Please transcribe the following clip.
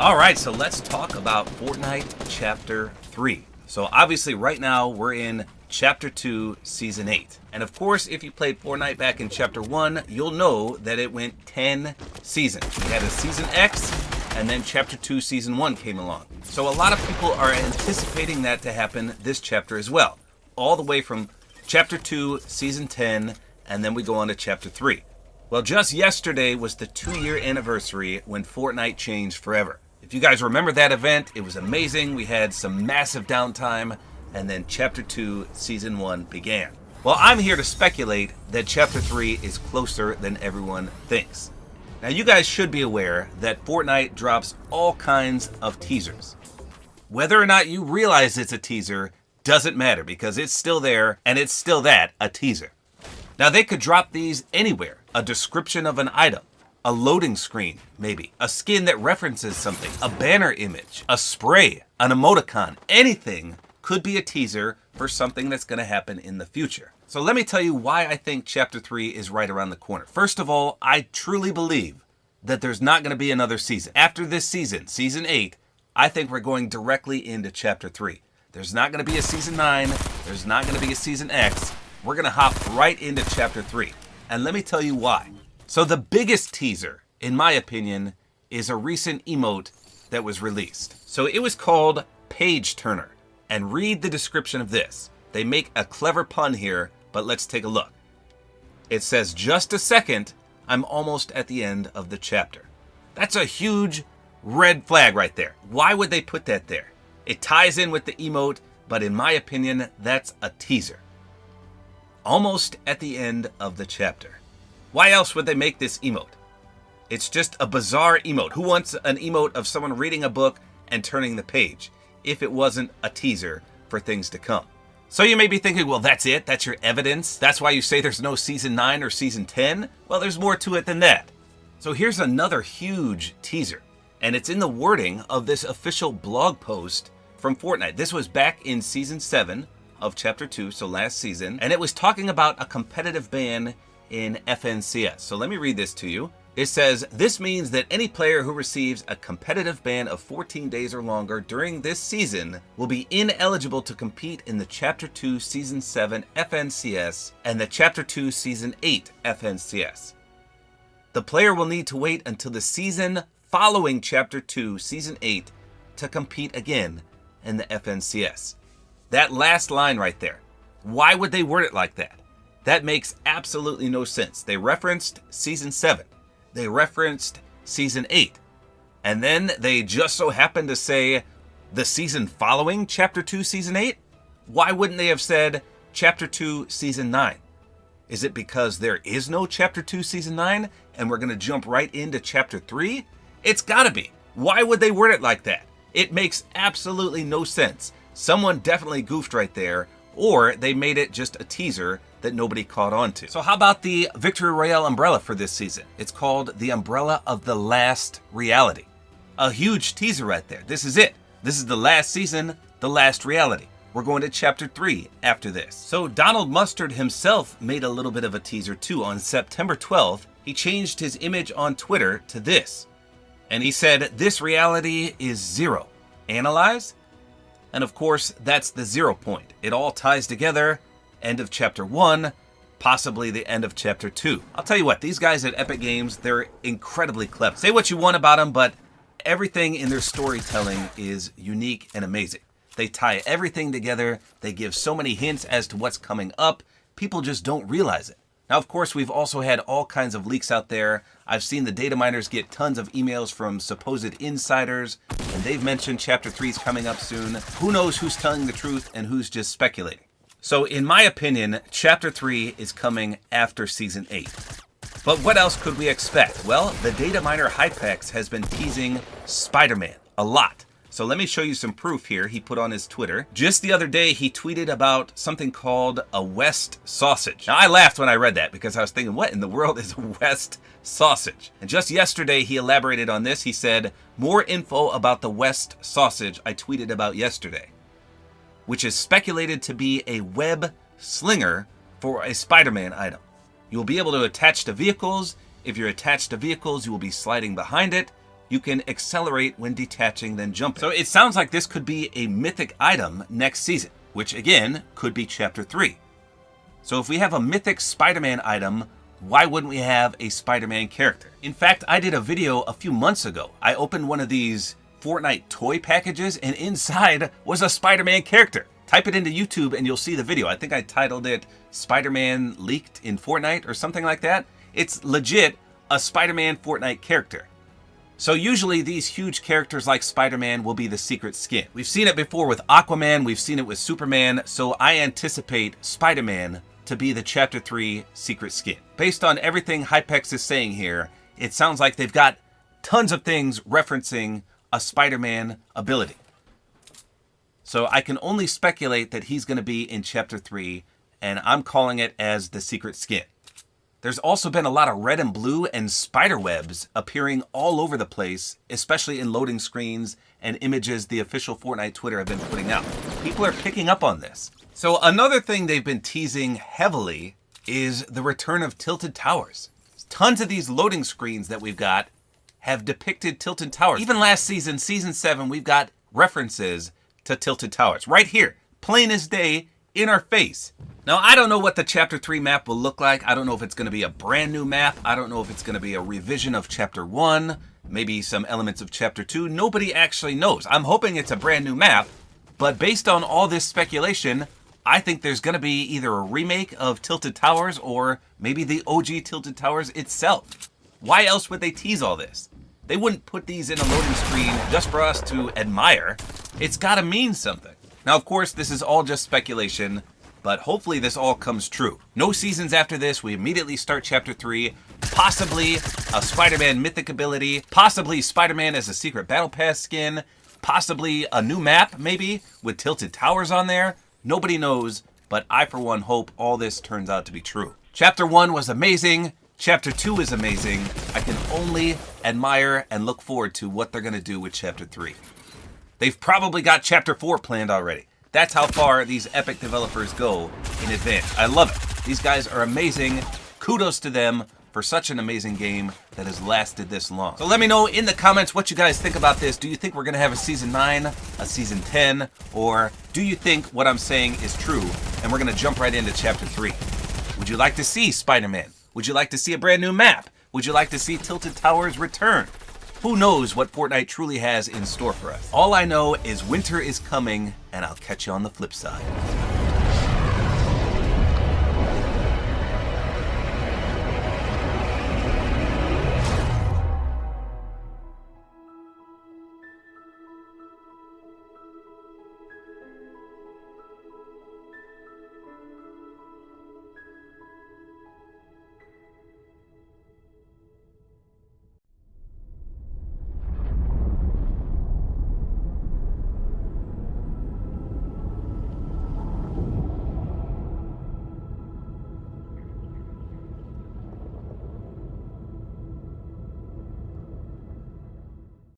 All right, so let's talk about Fortnite Chapter 3. So obviously right now we're in Chapter 2, Season 8. And of course, if you played Fortnite back in Chapter 1, you'll know that it went 10 seasons. We had a Season X, and then Chapter 2, Season 1 came along. So a lot of people are anticipating that to happen this chapter as well. All the way from Chapter 2, Season 10, and then we go on to Chapter 3. Well, just yesterday was the 2-year anniversary when Fortnite changed forever. If you guys remember that event, it was amazing. We had some massive downtime, and then Chapter 2, Season 1 began. Well, I'm here to speculate that Chapter 3 is closer than everyone thinks. Now, you guys should be aware that Fortnite drops all kinds of teasers. Whether or not you realize it's a teaser doesn't matter, because it's still there, and it's still that, a teaser. Now, they could drop these anywhere. A description of an item, a loading screen, maybe, a skin that references something, a banner image, a spray, an emoticon, anything could be a teaser for something that's going to happen in the future. So let me tell you why I think Chapter 3 is right around the corner. First of all, I truly believe that there's not going to be another season. After this season, Season 8, I think we're going directly into Chapter 3. There's not going to be a Season 9, there's not going to be a Season X. We're going to hop right into Chapter 3. And let me tell you why. So the biggest teaser, in my opinion, is a recent emote that was released. So it was called Page Turner. And read the description of this. They make a clever pun here, but let's take a look. It says, "Just a second, I'm almost at the end of the chapter." That's a huge red flag right there. Why would they put that there? It ties in with the emote, but in my opinion, that's a teaser. Almost at the end of the chapter. Why else would they make this emote? It's just a bizarre emote. Who wants an emote of someone reading a book and turning the page if it wasn't a teaser for things to come? So you may be thinking, well, that's it? That's your evidence? That's why you say there's no Season 9 or Season 10? Well, there's more to it than that. So here's another huge teaser, and it's in the wording of this official blog post from Fortnite. This was back in Season 7 of Chapter 2, so last season, and it was talking about a competitive ban in FNCS. So let me read this to you. It says, "This means that any player who receives a competitive ban of 14 days or longer during this season will be ineligible to compete in the Chapter 2 Season 7 FNCS and the Chapter 2 Season 8 FNCS. The player will need to wait until the season following Chapter 2 Season 8 to compete again in the FNCS." That last line right there. Why would they word it like that? That makes absolutely no sense. They referenced Season 7. They referenced Season 8. And then they just so happened to say the season following Chapter 2 Season 8? Why wouldn't they have said Chapter 2 Season 9? Is it because there is no Chapter 2 Season 9 and we're going to jump right into Chapter 3? It's gotta be. Why would they word it like that? It makes absolutely no sense. Someone definitely goofed right there, or they made it just a teaser that nobody caught on to. So how about the Victory Royale umbrella for this season? It's called the Umbrella of the Last Reality. A huge teaser right there. This is it. This is the last season, the last reality. We're going to Chapter 3 after this. So Donald Mustard himself made a little bit of a teaser too. On September 12th, he changed his image on Twitter to this. And he said, "This reality is 0. Analyze?" And of course, that's the 0 point. It all ties together. End of Chapter 1, possibly the end of Chapter 2. I'll tell you what, these guys at Epic Games, they're incredibly clever. Say what you want about them, but everything in their storytelling is unique and amazing. They tie everything together. They give so many hints as to what's coming up. People just don't realize it. Now, of course, we've also had all kinds of leaks out there. I've seen the data miners get tons of emails from supposed insiders, and they've mentioned Chapter 3 is coming up soon. Who knows who's telling the truth and who's just speculating? So, in my opinion, Chapter 3 is coming after Season 8. But what else could we expect? Well, the data miner Hypex has been teasing SpiderMan a lot. So let me show you some proof here he put on his Twitter. Just the other day, he tweeted about something called a West sausage. Now, I laughed when I read that because I was thinking, what in the world is a West sausage? And just yesterday, he elaborated on this. He said, "More info about the West sausage I tweeted about yesterday, which is speculated to be a web slinger for a Spider-Man item. You will be able to attach to vehicles. If you're attached to vehicles, you will be sliding behind it. you can accelerate when detaching then jumping. So it sounds like this could be a mythic item next season, which again could be Chapter 3. So if we have a mythic Spider-Man item, why wouldn't we have a Spider-Man character? In fact, I did a video a few months ago. I opened one of these Fortnite toy packages, and inside was a Spider-Man character. Type it into YouTube and you'll see the video. I think I titled it Spider-Man Leaked in Fortnite or something like that. It's legit a Spider-Man Fortnite character. So usually these huge characters like Spider-Man will be the secret skin. We've seen it before with Aquaman, we've seen it with Superman, so I anticipate Spider-Man to be the Chapter 3 secret skin. Based on everything Hypex is saying here, it sounds like they've got tons of things referencing a Spider-Man ability. So I can only speculate that he's going to be in Chapter 3, and I'm calling it as the secret skin. There's also been a lot of red and blue and spider webs appearing all over the place, especially in loading screens and images the official Fortnite Twitter have been putting out. People are picking up on this. So another thing they've been teasing heavily is the return of tilted towers. Tons of these loading screens that we've got have depicted tilted towers. Even last season, Season 7, we've got references to tilted towers. Right here, plain as day, in our face. Now, I don't know what the Chapter 3 map will look like. I don't know if it's going to be a brand new map. I don't know if it's going to be a revision of Chapter 1, maybe some elements of Chapter 2. Nobody actually knows. I'm hoping it's a brand new map, but based on all this speculation, I think there's going to be either a remake of Tilted Towers or maybe the OG Tilted Towers itself. Why else would they tease all this? They wouldn't put these in a loading screen just for us to admire. It's got to mean something. Now, of course, this is all just speculation, but hopefully this all comes true. No seasons after this, we immediately start Chapter 3, possibly a Spider-Man mythic ability, possibly Spider-Man as a secret Battle Pass skin, possibly a new map, maybe, with Tilted Towers on there. Nobody knows, but I, for one, hope all this turns out to be true. Chapter 1 was amazing. Chapter 2 is amazing. I can only admire and look forward to what they're going to do with Chapter 3. They've probably got Chapter 4 planned already. That's how far these Epic developers go in advance. I love it. These guys are amazing. Kudos to them for such an amazing game that has lasted this long. So let me know in the comments what you guys think about this. Do you think we're going to have a Season 9, a Season 10, or do you think what I'm saying is true and we're going to jump right into Chapter 3? Would you like to see Spider-Man? Would you like to see a brand new map? Would you like to see Tilted Towers return? Who knows what Fortnite truly has in store for us? All I know is winter is coming, and I'll catch you on the flip side.